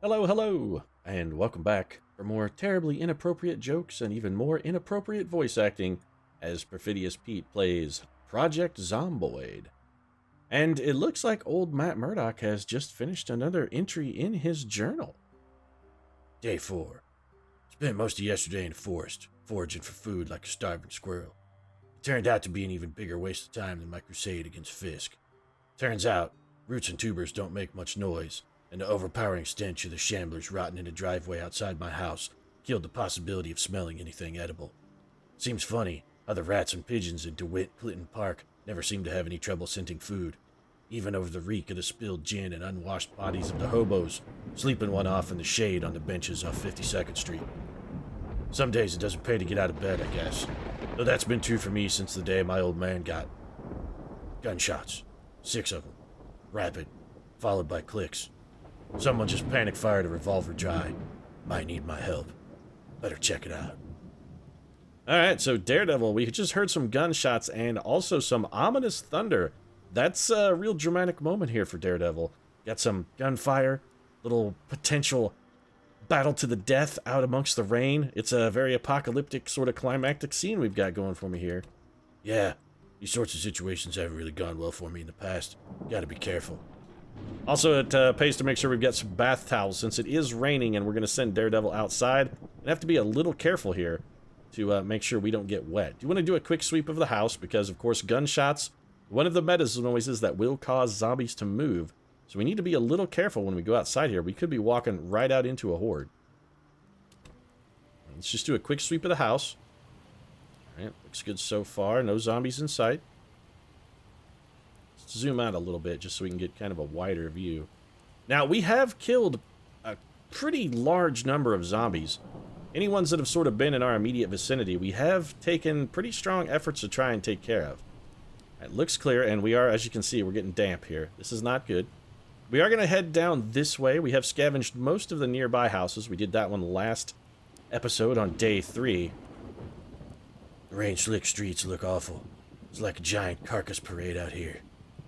Hello, hello, and welcome back for more terribly inappropriate jokes and even more inappropriate voice acting as Perfidious Pete plays Project Zomboid. And it looks like old Matt Murdock has just finished another entry in his journal. Day 4. Spent most of yesterday in the forest, foraging for food like a starving squirrel. It turned out to be an even bigger waste of time than my crusade against Fisk. Turns out, roots and tubers don't make much noise, and the overpowering stench of the shamblers rotting in the driveway outside my house killed the possibility of smelling anything edible. Seems funny how the rats and pigeons in DeWitt Clinton Park never seem to have any trouble scenting food, even over the reek of the spilled gin and unwashed bodies of the hobos sleeping one off in the shade on the benches off 52nd Street. Some days it doesn't pay to get out of bed, I guess, though that's been true for me since the day my old man got. Gunshots. 6 of them. Rapid. Followed by clicks. Someone just panic fired a revolver dry. Might need my help. Better check it out. Alright, so Daredevil, we just heard some gunshots and also some ominous thunder. That's a real dramatic moment here for Daredevil. Got some gunfire, little potential battle to the death out amongst the rain. It's a very apocalyptic sort of climactic scene we've got going for me here. Yeah, these sorts of situations haven't really gone well for me in the past. Gotta be careful. Also, it pays to make sure we've got some bath towels since it is raining and we're going to send Daredevil outside. We have to be a little careful here to make sure we don't get wet. Do you want to do a quick sweep of the house? Because, of course, gunshots, one of the meta noises that will cause zombies to move. So we need to be a little careful when we go outside here. We could be walking right out into a horde. Let's just do a quick sweep of the house. All right, looks good so far. No zombies in sight. Let's zoom out a little bit just so we can get kind of a wider view. Now, we have killed a pretty large number of zombies. Any ones that have sort of been in our immediate vicinity, we have taken pretty strong efforts to try and take care of. It looks clear, and we are, as you can see, we're getting damp here. This is not good. We are going to head down this way. We have scavenged most of the nearby houses. We did that one last episode on day 3. The rain-slick streets look awful. It's like a giant carcass parade out here.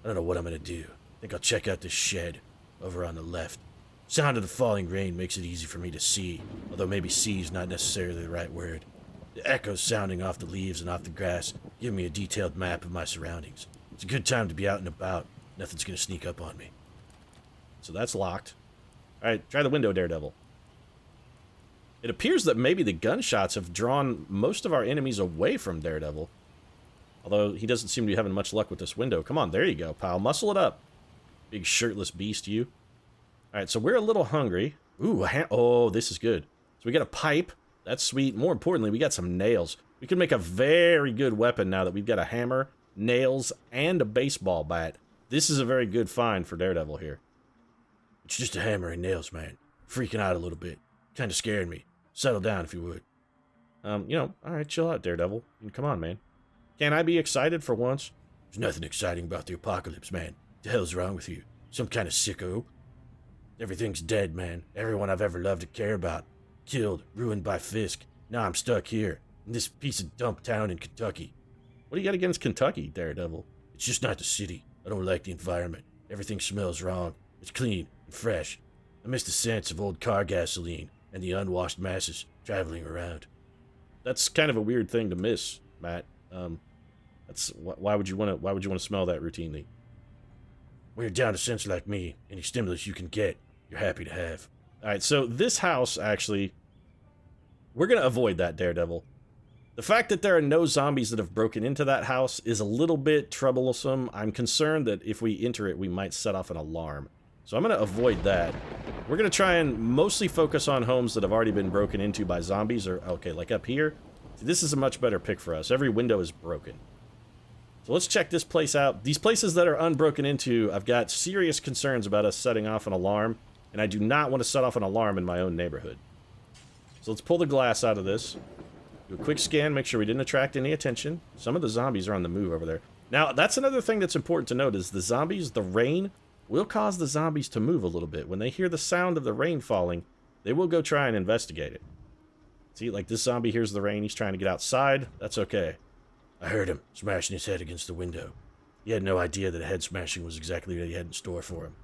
I don't know what I'm gonna do. I think I'll check out this shed over on the left. Sound of the falling rain makes it easy for me to see, although maybe see is not necessarily the right word. The echoes sounding off the leaves and off the grass give me a detailed map of my surroundings. It's a good time to be out and about. Nothing's gonna sneak up on me. So that's locked. Alright, try the window, Daredevil. It appears that maybe the gunshots have drawn most of our enemies away from Daredevil. Although he doesn't seem to be having much luck with this window. Come on, there you go, pal. Muscle it up. Big shirtless beast, you. Alright, so we're a little hungry. Ooh, oh, this is good. So we got a pipe. That's sweet. More importantly, we got some nails. We can make a very good weapon now that we've got a hammer, nails, and a baseball bat. This is a very good find for Daredevil here. It's just a hammer and nails, man. Freaking out a little bit. Kinda scared me. Settle down if you would. Alright, chill out, Daredevil. Come on, man. Can I be excited for once? There's nothing exciting about the apocalypse, man. What the hell's wrong with you? Some kind of sicko? Everything's dead, man. Everyone I've ever loved and cared about. Killed, ruined by Fisk. Now I'm stuck here, in this piece of dump town in Kentucky. What do you got against Kentucky, Daredevil? It's just not the city. I don't like the environment. Everything smells wrong. It's clean and fresh. I miss the scents of old car gasoline and the unwashed masses traveling around. That's kind of a weird thing to miss, Matt. Why would you want to smell that routinely? When you're down to sense like me, any stimulus you can get, you're happy to have. All right, so this house actually, we're gonna avoid that, Daredevil. The fact that there are no zombies that have broken into that house is a little bit troublesome. I'm concerned that if we enter it, we might set off an alarm. So I'm gonna avoid that. We're gonna try and mostly focus on homes that have already been broken into by zombies, or okay, like up here. This is a much better pick for us. Every window is broken. So let's check this place out. These places that are unbroken into, I've got serious concerns about us setting off an alarm, and I do not want to set off an alarm in my own neighborhood. So let's pull the glass out of this. Do a quick scan, make sure we didn't attract any attention. Some of the zombies are on the move over there. Now, that's another thing that's important to note is the zombies, the rain, will cause the zombies to move a little bit. When they hear the sound of the rain falling, they will go try and investigate it. See, like this zombie hears the rain, he's trying to get outside. That's okay. I heard him smashing his head against the window. He had no idea that a head smashing was exactly what he had in store for him.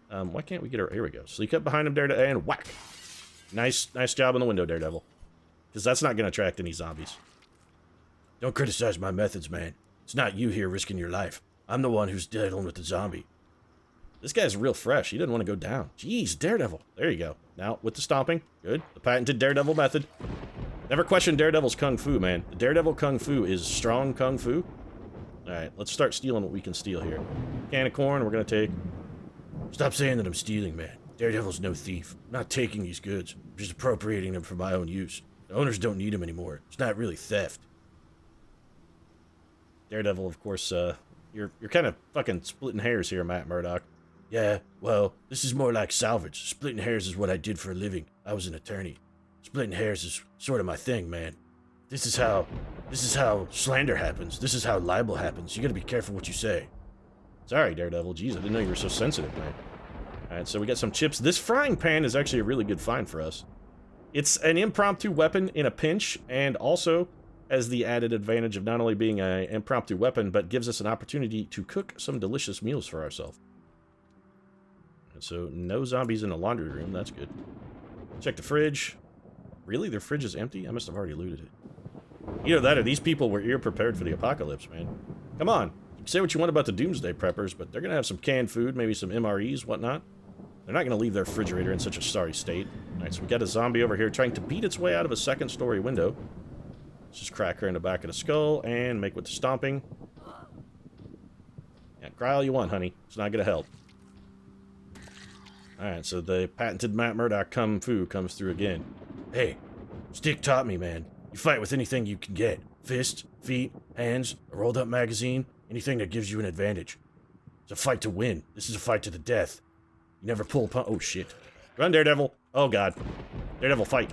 Why can't we get her? Here we go. Sneak up behind him, Daredevil, and whack. Nice job on the window, Daredevil. Because that's not going to attract any zombies. Don't criticize my methods, man. It's not you here risking your life. I'm the one who's dealing with the zombie. This guy's real fresh. He doesn't want to go down. Jeez, Daredevil. There you go. Now, with the stomping. Good. The patented Daredevil method. Never question Daredevil's kung fu, man. The Daredevil kung fu is strong kung fu. Alright, let's start stealing what we can steal here. Can of corn, we're going to take. Stop saying that I'm stealing, man. Daredevil's no thief. I'm not taking these goods. I'm just appropriating them for my own use. The owners don't need them anymore. It's not really theft. Daredevil, of course, you're kind of fucking splitting hairs here, Matt Murdock. Yeah, well, this is more like salvage. Splitting hairs is what I did for a living. I was an attorney. Splitting hairs is sort of my thing, man. This is how slander happens. This is how libel happens. You gotta be careful what you say. Sorry, Daredevil. Jeez, I didn't know you were so sensitive, man. Alright, so we got some chips. This frying pan is actually a really good find for us. It's an impromptu weapon in a pinch, and also has the added advantage of not only being an impromptu weapon, but gives us an opportunity to cook some delicious meals for ourselves. So, no zombies in the laundry room. That's good. Check the fridge. Really? Their fridge is empty? I must have already looted it. Either that or these people were ill-prepared for the apocalypse, man. Come on. You can say what you want about the Doomsday Preppers, but they're going to have some canned food, maybe some MREs, whatnot. They're not going to leave their refrigerator in such a sorry state. Alright, so we got a zombie over here trying to beat its way out of a second-story window. Let's just crack her in the back of the skull and make with the stomping. Yeah, cry all you want, honey. It's not going to help. Alright, so the patented Matt Murdock kung fu comes through again. Hey, Stick taught me, man. You fight with anything you can get. Fists, feet, hands, a rolled-up magazine, anything that gives you an advantage. It's a fight to win. This is a fight to the death. You never pull upon— oh, shit. Run, Daredevil. Oh, God. Daredevil, fight.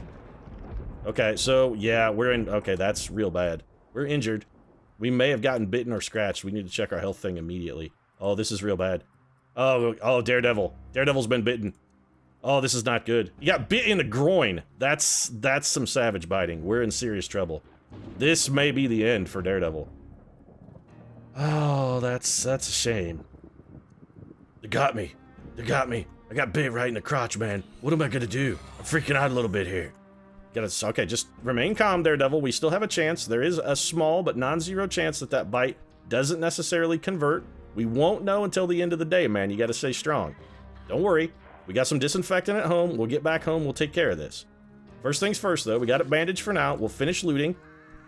Okay, so, yeah, we're in— okay, that's real bad. We're injured. We may have gotten bitten or scratched. We need to check our health thing immediately. Oh, this is real bad. Oh, Daredevil. Daredevil's been bitten. Oh, this is not good. You got bit in the groin. That's some savage biting. We're in serious trouble. This may be the end for Daredevil. Oh, that's a shame. They got me. They got me. I got bit right in the crotch, man. What am I gonna do? I'm freaking out a little bit here. Okay, just remain calm, Daredevil. We still have a chance. There is a small but non-zero chance that that bite doesn't necessarily convert. We won't know until the end of the day, man. You gotta stay strong. Don't worry. We got some disinfectant at home. We'll get back home. We'll take care of this. First things first, though. We got it bandaged for now. We'll finish looting.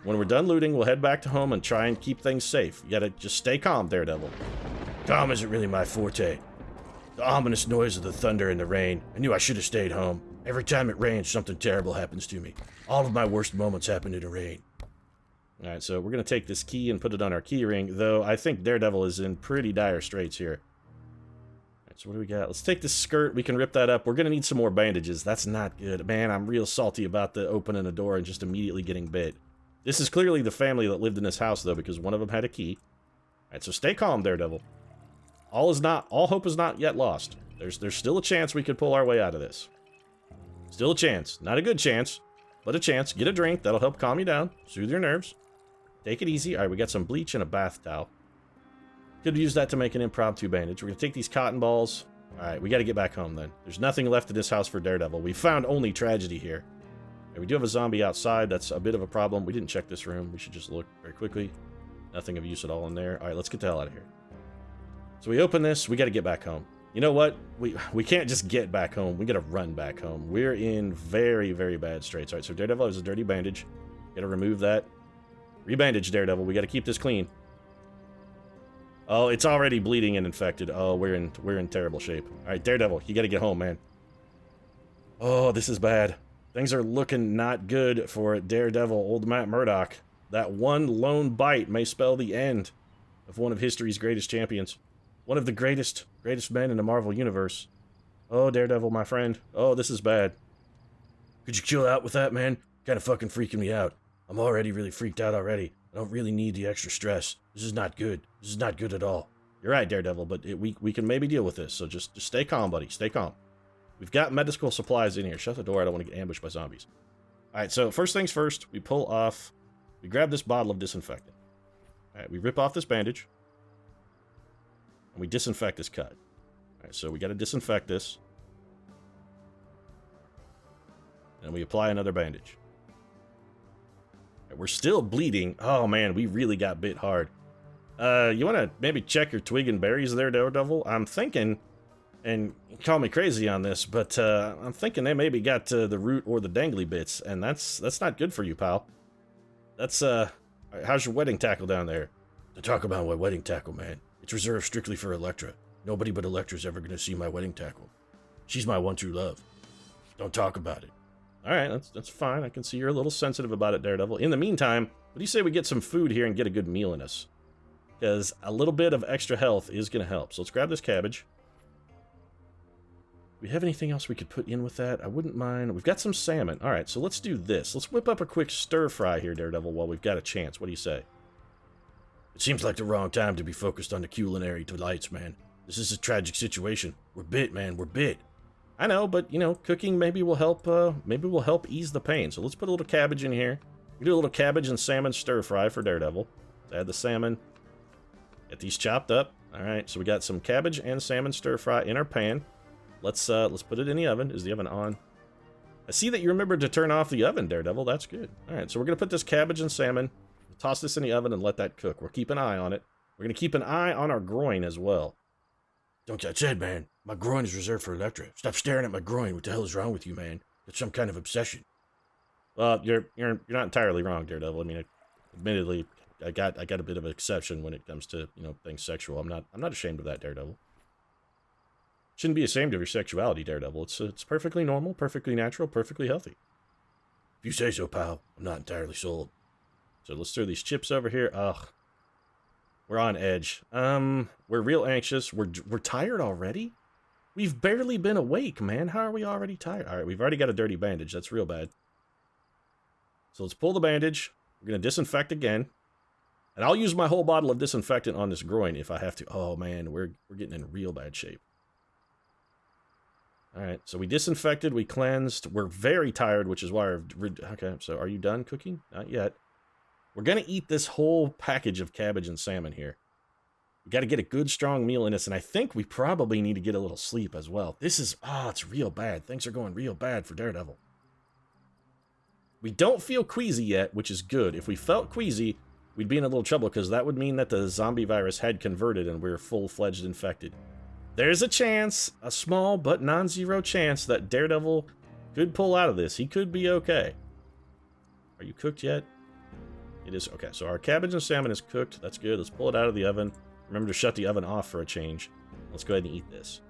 When we're done looting, we'll head back to home and try and keep things safe. You gotta just stay calm, Daredevil. Calm isn't really my forte. The ominous noise of the thunder and the rain. I knew I should have stayed home. Every time it rains, something terrible happens to me. All of my worst moments happen in the rain. Alright, so we're gonna take this key and put it on our key ring, though I think Daredevil is in pretty dire straits here. Alright, so what do we got? Let's take this skirt. We can rip that up. We're gonna need some more bandages. That's not good. Man, I'm real salty about the opening the door and just immediately getting bit. This is clearly the family that lived in this house, though, because one of them had a key. Alright, so stay calm, Daredevil. All hope is not yet lost. There's still a chance we could pull our way out of this. Still a chance. Not a good chance, but a chance. Get a drink. That'll help calm you down. Soothe your nerves. Take it easy. Alright, we got some bleach and a bath towel. Could use that to make an impromptu bandage. We're gonna take these cotton balls. Alright, we gotta get back home then. There's nothing left in this house for Daredevil. We found only tragedy here. And we do have a zombie outside. That's a bit of a problem. We didn't check this room. We should just look very quickly. Nothing of use at all in there. Alright, let's get the hell out of here. So we open this. We gotta get back home. You know what? We can't just get back home. We gotta run back home. We're in very, very bad straits. Alright, so Daredevil has a dirty bandage. Gotta remove that. Rebandage, Daredevil. We gotta keep this clean. Oh, it's already bleeding and infected. Oh, we're in terrible shape. Alright, Daredevil, you gotta get home, man. Oh, this is bad. Things are looking not good for Daredevil, old Matt Murdock. That one lone bite may spell the end of one of history's greatest champions. One of the greatest men in the Marvel Universe. Oh, Daredevil, my friend. Oh, this is bad. Could you chill out with that, man? Kinda fucking freaking me out. I'm already really freaked out already. I don't really need the extra stress. This is not good. This is not good at all. You're right, Daredevil, but we can maybe deal with this, so just stay calm, buddy. Stay calm. We've got medical supplies in here. Shut the door. I don't want to get ambushed by zombies. Alright, so first things first, we pull off... we grab this bottle of disinfectant. Alright, we rip off this bandage. And we disinfect this cut. Alright, Alright, so we got to disinfect this. And we apply another bandage. We're still bleeding. Oh man, we really got bit hard. You want to maybe check your twig and berries there, Daredevil? I'm thinking, and call me crazy on this, but I'm thinking they maybe got the root or the dangly bits, and that's not good for you, pal. That's, how's your wedding tackle down there? To talk about my wedding tackle, man, it's reserved strictly for Electra. Nobody but Electra's ever gonna see my wedding tackle. She's my one true love. Don't talk about it. Alright, that's fine. I can see you're a little sensitive about it, Daredevil. In the meantime, what do you say we get some food here and get a good meal in us? Because a little bit of extra health is going to help. So let's grab this cabbage. Do we have anything else we could put in with that? I wouldn't mind. We've got some salmon. Alright, so let's do this. Let's whip up a quick stir fry here, Daredevil, while we've got a chance. What do you say? It seems like the wrong time to be focused on the culinary delights, man. This is a tragic situation. We're bit, man. We're bit. I know, but, you know, cooking maybe will help ease the pain. So let's put a little cabbage in here. We do a little cabbage and salmon stir fry for Daredevil. Let's add the salmon. Get these chopped up. All right, so we got some cabbage and salmon stir fry in our pan. Let's put it in the oven. Is the oven on? I see that you remembered to turn off the oven, Daredevil. That's good. All right, so we're going to put this cabbage and salmon, toss this in the oven and let that cook. We'll keep an eye on it. We're going to keep an eye on our groin as well. Don't get said, man. My groin is reserved for Electra. Stop staring at my groin. What the hell is wrong with you, man? It's some kind of obsession. Well, you're not entirely wrong, Daredevil. I mean, admittedly, I got a bit of an exception when it comes to, you know, things sexual. I'm not ashamed of that, Daredevil. Shouldn't be ashamed of your sexuality, Daredevil. It's perfectly normal, perfectly natural, perfectly healthy. If you say so, pal. I'm not entirely sold. So let's throw these chips over here. Ugh. We're on edge. We're real anxious. We're tired already? We've barely been awake, man. How are we already tired? All right, we've already got a dirty bandage. That's real bad. So let's pull the bandage. We're going to disinfect again. And I'll use my whole bottle of disinfectant on this groin if I have to. Oh, man, we're getting in real bad shape. All right, so we disinfected, we cleansed. We're very tired, which is why okay, so are you done cooking? Not yet. We're going to eat this whole package of cabbage and salmon here. We got to get a good, strong meal in us, and I think we probably need to get a little sleep as well. This is, it's real bad. Things are going real bad for Daredevil. We don't feel queasy yet, which is good. If we felt queasy, we'd be in a little trouble, because that would mean that the zombie virus had converted and we're full-fledged infected. There's a chance, a small but non-zero chance, that Daredevil could pull out of this. He could be okay. Are you cooked yet? It is. Okay, so our cabbage and salmon is cooked. That's good. Let's pull it out of the oven. Remember to shut the oven off for a change. Let's go ahead and eat this.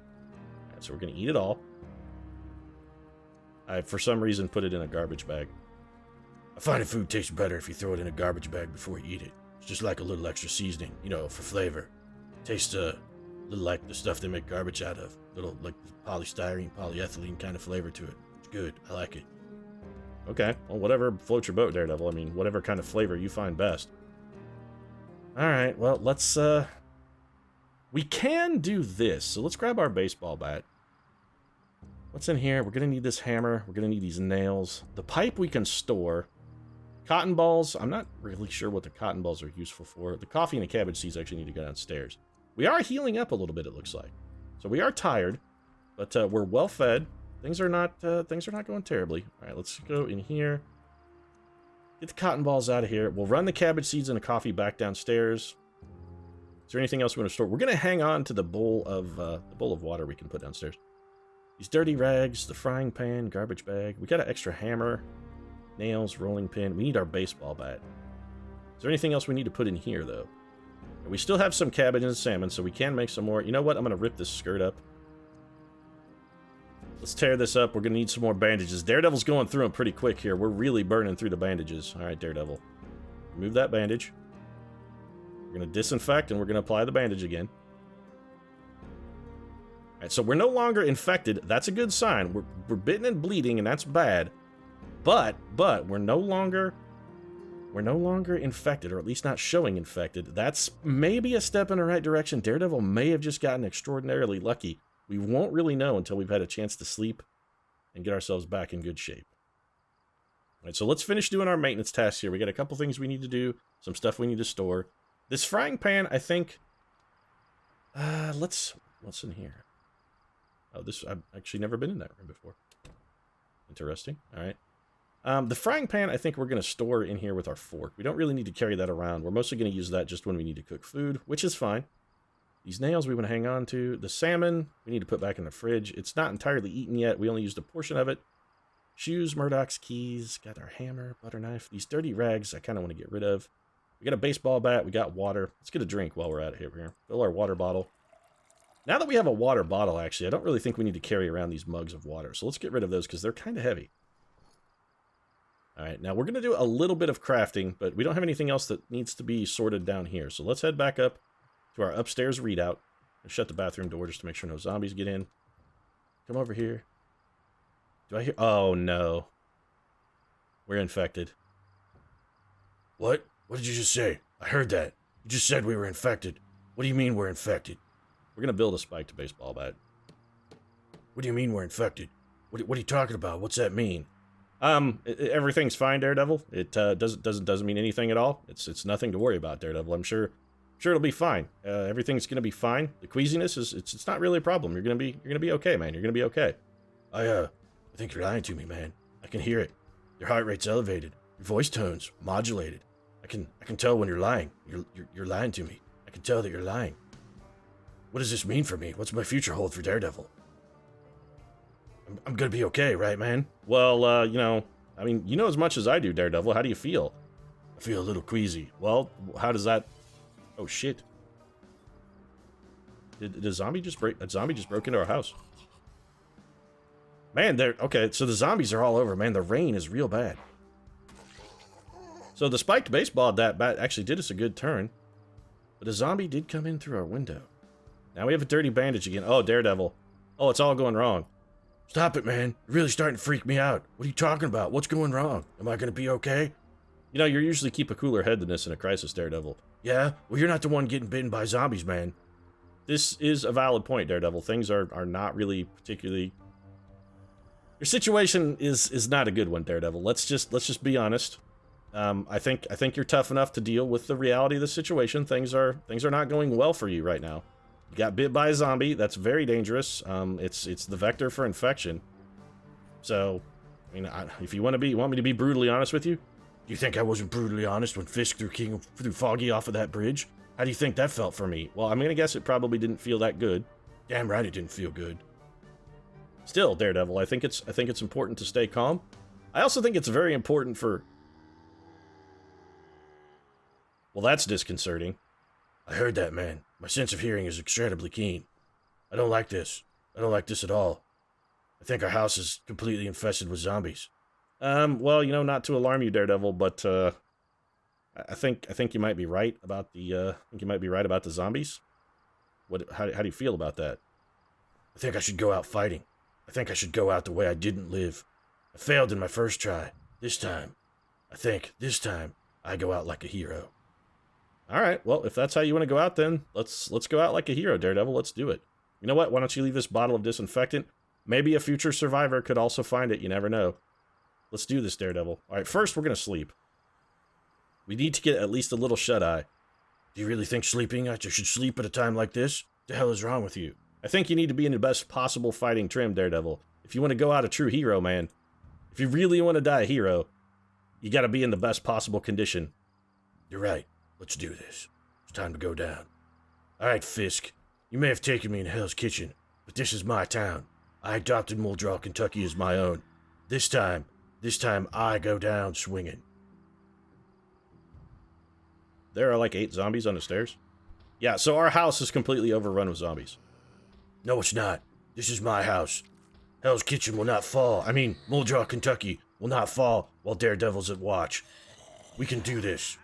All right, so we're going to eat it all. I, for some reason, put it in a garbage bag. I find food tastes better if you throw it in a garbage bag before you eat it. It's just like a little extra seasoning, you know, for flavor. Tastes a little like the stuff they make garbage out of. Little like polystyrene, polyethylene kind of flavor to it. It's good. I like it. Okay, well, whatever floats your boat, Daredevil. I mean, whatever kind of flavor you find best. Alright, well, let's, we can do this. So let's grab our baseball bat. What's in here? We're going to need this hammer. We're going to need these nails. The pipe we can store. Cotton balls. I'm not really sure what the cotton balls are useful for. The coffee and the cabbage seeds actually need to go downstairs. We are healing up a little bit, it looks like. So we are tired, but we're well fed. Things are not going terribly. All right, let's go in here. Get the cotton balls out of here. We'll run the cabbage seeds and the coffee back downstairs. Is there anything else we want to store? We're going to hang on to the bowl of water we can put downstairs. These dirty rags, the frying pan, garbage bag. We got an extra hammer, nails, rolling pin. We need our baseball bat. Is there anything else we need to put in here, though? We still have some cabbage and salmon, so we can make some more. You know what? I'm going to rip this skirt up. Let's tear this up. We're going to need some more bandages. Daredevil's going through them pretty quick here. We're really burning through the bandages. All right, Daredevil. Remove that bandage. We're going to disinfect, and we're going to apply the bandage again. All right, so we're no longer infected. That's a good sign. We're bitten and bleeding, and that's bad. But we're no longer infected, or at least not showing infected. That's maybe a step in the right direction. Daredevil may have just gotten extraordinarily lucky. We won't really know until we've had a chance to sleep and get ourselves back in good shape. All right, so let's finish doing our maintenance tasks here. We got a couple things we need to do, some stuff we need to store. This frying pan, I think... what's in here? Oh, I've actually never been in that room before. Interesting. All right. The frying pan, I think we're going to store in here with our fork. We don't really need to carry that around. We're mostly going to use that just when we need to cook food, which is fine. These nails we want to hang on to. The salmon, we need to put back in the fridge. It's not entirely eaten yet. We only used a portion of it. Shoes, Murdoch's keys, got our hammer, butter knife. These dirty rags I kind of want to get rid of. We got a baseball bat. We got water. Let's get a drink while we're at it here. Fill our water bottle. Now that we have a water bottle, actually, I don't really think we need to carry around these mugs of water. So let's get rid of those because they're kind of heavy. All right, now we're going to do a little bit of crafting, but we don't have anything else that needs to be sorted down here. So let's head back up to our upstairs readout and shut the bathroom door just to make sure no zombies get in. Come over here. Do I hear? Oh, no. We're infected. What? What did you just say? I heard that. You just said we were infected. What do you mean we're infected? We're going to build a spiked baseball bat. What do you mean we're infected? What are you talking about? What's that mean? Everything's fine, Daredevil. It doesn't mean anything at all. It's nothing to worry about, Daredevil. I'm sure it'll be fine. Everything's gonna be fine. The queasiness it's not really a problem. You're gonna be okay, man. You're gonna be okay. I think you're lying to me, man. I can hear it. Your heart rate's elevated. Your voice tone's modulated. I can tell when you're lying. You're lying to me. I can tell that you're lying. What does this mean for me? What's my future hold for Daredevil? I'm gonna be okay, right, man? Well, you know as much as I do, Daredevil. How do you feel? I feel a little queasy. Well, how does that... Oh, shit. Did a zombie just break... A zombie just broke into our house. Man, okay, so the zombies are all over, man. The rain is real bad. So the spiked baseball bat actually did us a good turn. But a zombie did come in through our window. Now we have a dirty bandage again. Oh, Daredevil. Oh, it's all going wrong. Stop it, man. You're really starting to freak me out. What are you talking about? What's going wrong? Am I going to be okay? You know, you usually keep a cooler head than this in a crisis, Daredevil. Yeah? Well, you're not the one getting bitten by zombies, man. This is a valid point, Daredevil. Things are not really particularly... Your situation is not a good one, Daredevil. Let's just be honest. I think you're tough enough to deal with the reality of the situation. Things are not going well for you right now. You got bit by a zombie. That's very dangerous. It's the vector for infection. So, I mean, if you want me to be brutally honest with you? Do you think I wasn't brutally honest when Fisk threw Foggy off of that bridge? How do you think that felt for me? Well, I'm gonna guess it probably didn't feel that good. Damn right it didn't feel good. Still, Daredevil, I think it's important to stay calm. I also think it's very important for... Well, that's disconcerting. I heard that, man. My sense of hearing is incredibly keen. I don't like this. I don't like this at all. I think our house is completely infested with zombies. Well, you know, not to alarm you, Daredevil, but I think you might be right about the zombies. How do you feel about that? I think I should go out fighting. I think I should go out the way I didn't live. I failed in my first try. This time, I go out like a hero. All right, well, if that's how you want to go out, then let's go out like a hero, Daredevil. Let's do it. You know what? Why don't you leave this bottle of disinfectant? Maybe a future survivor could also find it. You never know. Let's do this, Daredevil. All right, first we're going to sleep. We need to get at least a little shut-eye. Do you really think I should sleep at a time like this? What the hell is wrong with you? I think you need to be in the best possible fighting trim, Daredevil. If you want to go out a true hero, man. If you really want to die a hero, you got to be in the best possible condition. You're right. Let's do this. It's time to go down. All right, Fisk. You may have taken me in Hell's Kitchen, but this is my town. I adopted Muldraugh, Kentucky as my own. This time I go down swinging. There are like 8 zombies on the stairs. Yeah, so our house is completely overrun with zombies. No, it's not. This is my house. Hell's Kitchen will not fall. Muldraugh, Kentucky will not fall while Daredevil's at watch. We can do this.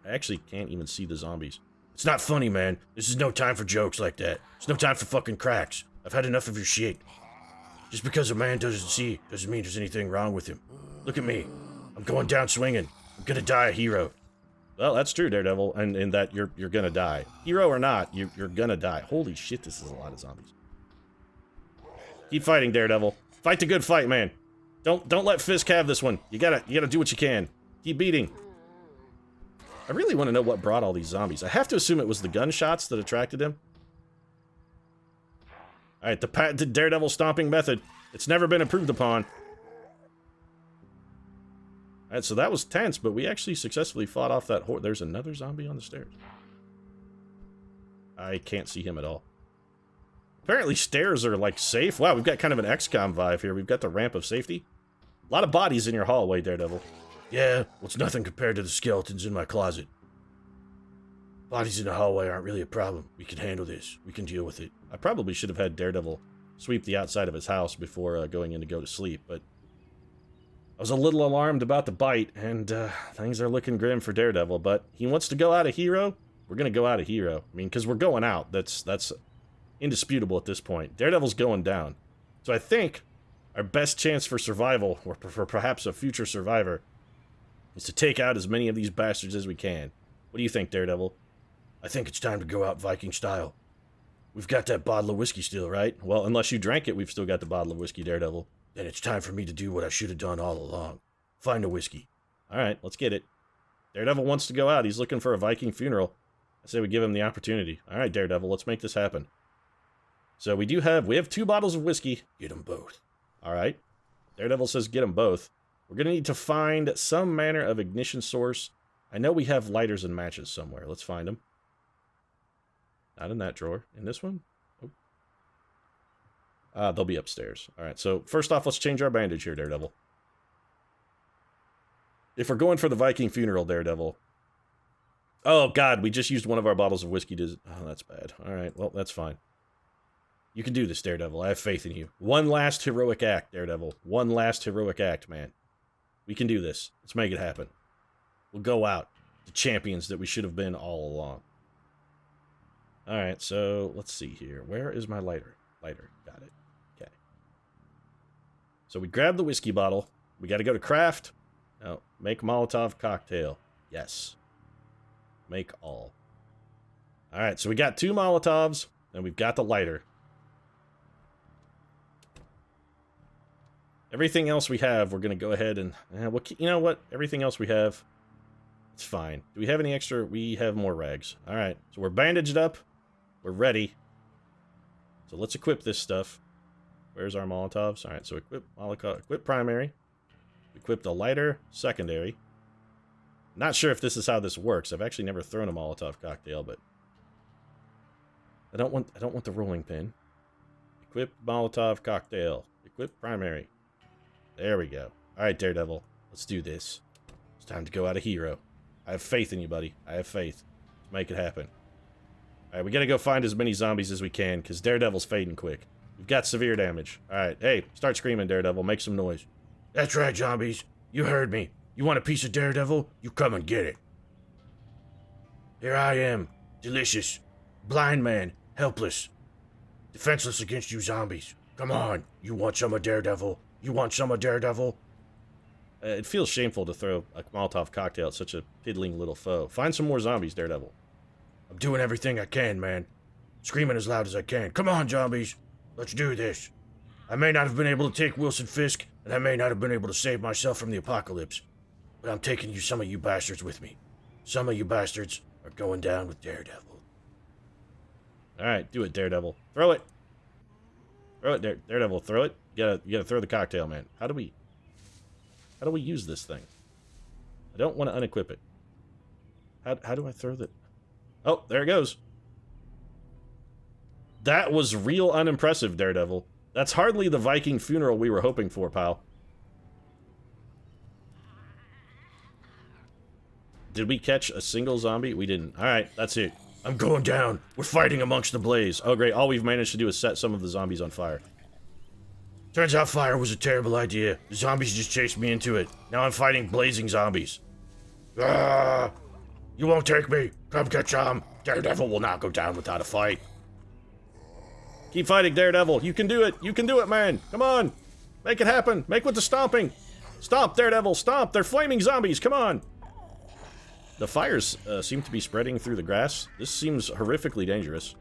I actually can't even see the zombies. It's not funny, man. This is no time for jokes like that. It's no time for fucking cracks. I've had enough of your shit. Just because a man doesn't see doesn't mean there's anything wrong with him. Look at me. I'm going down swinging. I'm gonna die a hero. Well, that's true, Daredevil, and in that you're gonna die. Hero or not, you're gonna die. Holy shit, this is a lot of zombies. Keep fighting, Daredevil. Fight the good fight, man. Don't let Fisk have this one. You gotta do what you can. Keep beating. I really want to know what brought all these zombies. I have to assume it was the gunshots that attracted him. Alright, the patented Daredevil stomping method. It's never been improved upon. Alright, so that was tense, but we actually successfully fought off that horde. There's another zombie on the stairs. I can't see him at all. Apparently stairs are, like, safe. Wow, we've got kind of an XCOM vibe here. We've got the ramp of safety. A lot of bodies in your hallway, Daredevil. Yeah, well, it's nothing compared to the skeletons in my closet. Bodies in the hallway aren't really a problem. We can handle this. We can deal with it. I probably should have had Daredevil sweep the outside of his house before going in to go to sleep, but I was a little alarmed about the bite, and things are looking grim for Daredevil, but he wants to go out a hero. We're going to go out a hero. I mean, because we're going out. That's indisputable at this point. Daredevil's going down. So I think our best chance for survival, or for perhaps a future survivor, is to take out as many of these bastards as we can. What do you think, Daredevil? I think it's time to go out Viking style. We've got that bottle of whiskey still, right? Well, unless you drank it, we've still got the bottle of whiskey, Daredevil. Then it's time for me to do what I should have done all along. Find a whiskey. Alright, let's get it. Daredevil wants to go out. He's looking for a Viking funeral. I say we give him the opportunity. Alright, Daredevil, let's make this happen. So we have 2 bottles of whiskey. Get them both. Alright. Daredevil says get them both. We're going to need to find some manner of ignition source. I know we have lighters and matches somewhere. Let's find them. Not in that drawer. In this one? Oh. They'll be upstairs. Alright, so first off, let's change our bandage here, Daredevil. If we're going for the Viking funeral, Daredevil... Oh, God, we just used one of our bottles of whiskey to... Oh, that's bad. Alright, well, that's fine. You can do this, Daredevil. I have faith in you. One last heroic act, Daredevil. One last heroic act, man. We can do this. Let's make it happen. We'll go out. The champions that we should have been all along. Alright, so let's see here. Where is my lighter? Lighter. Got it. Okay. So we grab the whiskey bottle. We got to go to craft. No, make Molotov cocktail. Yes. Make all. Alright, so we got 2 Molotovs, and we've got the lighter. Everything else we have, we're going to go ahead and... you know what? Everything else we have, it's fine. Do we have any extra? We have more rags. Alright, so we're bandaged up. We're ready. So let's equip this stuff. Where's our Molotovs? Alright, so equip primary. Equip the lighter secondary. Not sure if this is how this works. I've actually never thrown a Molotov cocktail, but... I don't want the rolling pin. Equip Molotov cocktail. Equip primary. There we go. Alright, Daredevil. Let's do this. It's time to go out a hero. I have faith in you, buddy. I have faith. Let's make it happen. Alright, we gotta go find as many zombies as we can, because Daredevil's fading quick. We've got severe damage. Alright, hey, start screaming, Daredevil. Make some noise. That's right, zombies. You heard me. You want a piece of Daredevil? You come and get it. Here I am. Delicious. Blind man. Helpless. Defenseless against you zombies. Come on. You want some of Daredevil? You want some of Daredevil? It feels shameful to throw a Molotov cocktail at such a piddling little foe. Find some more zombies, Daredevil. I'm doing everything I can, man. Screaming as loud as I can. Come on, zombies. Let's do this. I may not have been able to take Wilson Fisk, and I may not have been able to save myself from the apocalypse, but I'm taking some of you bastards with me. Some of you bastards are going down with Daredevil. Alright, do it, Daredevil. Throw it! Throw it, Daredevil, throw it. You gotta throw the cocktail, man. How do we use this thing? I don't want to unequip it. How do I throw the... Oh, there it goes. That was real unimpressive, Daredevil. That's hardly the Viking funeral we were hoping for, pal. Did we catch a single zombie? We didn't. Alright, that's it. I'm going down. We're fighting amongst the blaze. Oh, great. All we've managed to do is set some of the zombies on fire. Turns out fire was a terrible idea. The zombies just chased me into it. Now I'm fighting blazing zombies. Ah! You won't take me. Come get some. Daredevil will not go down without a fight. Keep fighting, Daredevil. You can do it. You can do it, man. Come on. Make it happen. Make with the stomping. Stomp, Daredevil. Stomp. They're flaming zombies. Come on. The fires seem to be spreading through the grass. This seems horrifically dangerous.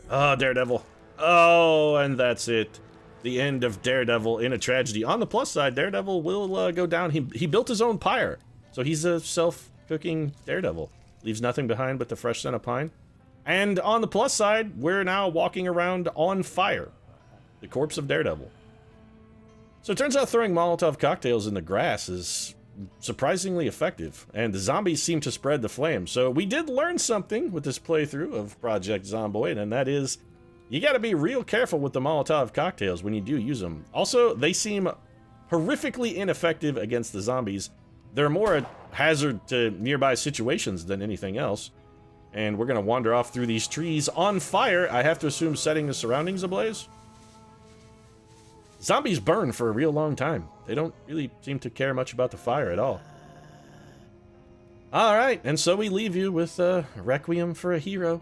Oh, Daredevil. Oh, and that's it. The end of Daredevil in a tragedy. On the plus side, Daredevil will go down. He built his own pyre. So he's a self-cooking Daredevil. Leaves nothing behind but the fresh scent of pine. And on the plus side, we're now walking around on fire. The corpse of Daredevil. So it turns out throwing Molotov cocktails in the grass is surprisingly effective, and the zombies seem to spread the flame. So we did learn something with this playthrough of Project Zomboid, and that is, you gotta be real careful with the Molotov cocktails when you do use them. Also, they seem horrifically ineffective against the zombies. They're more a hazard to nearby situations than anything else. And we're gonna wander off through these trees on fire, I have to assume setting the surroundings ablaze. Zombies burn for a real long time. They don't really seem to care much about the fire at all. Alright, and so we leave you with a Requiem for a Hero.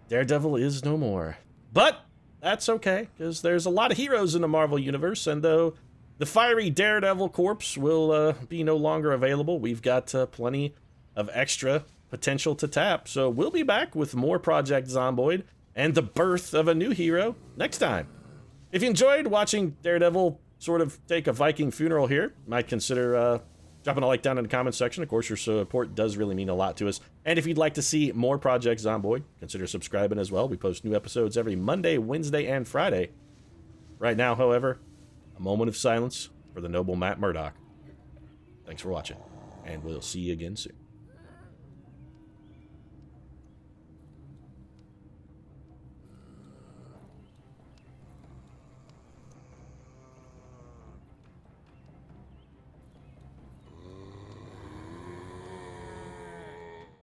Daredevil is no more. But that's okay, because there's a lot of heroes in the Marvel Universe, and though the fiery Daredevil corpse will be no longer available, we've got plenty of extra potential to tap. So we'll be back with more Project Zomboid and the birth of a new hero next time. If you enjoyed watching Daredevil sort of take a Viking funeral here, might consider dropping a like down in the comments section. Of course, your support does really mean a lot to us. And if you'd like to see more Project Zomboid, consider subscribing as well. We post new episodes every Monday, Wednesday, and Friday. Right now, however, a moment of silence for the noble Matt Murdock. Thanks for watching, and we'll see you again soon.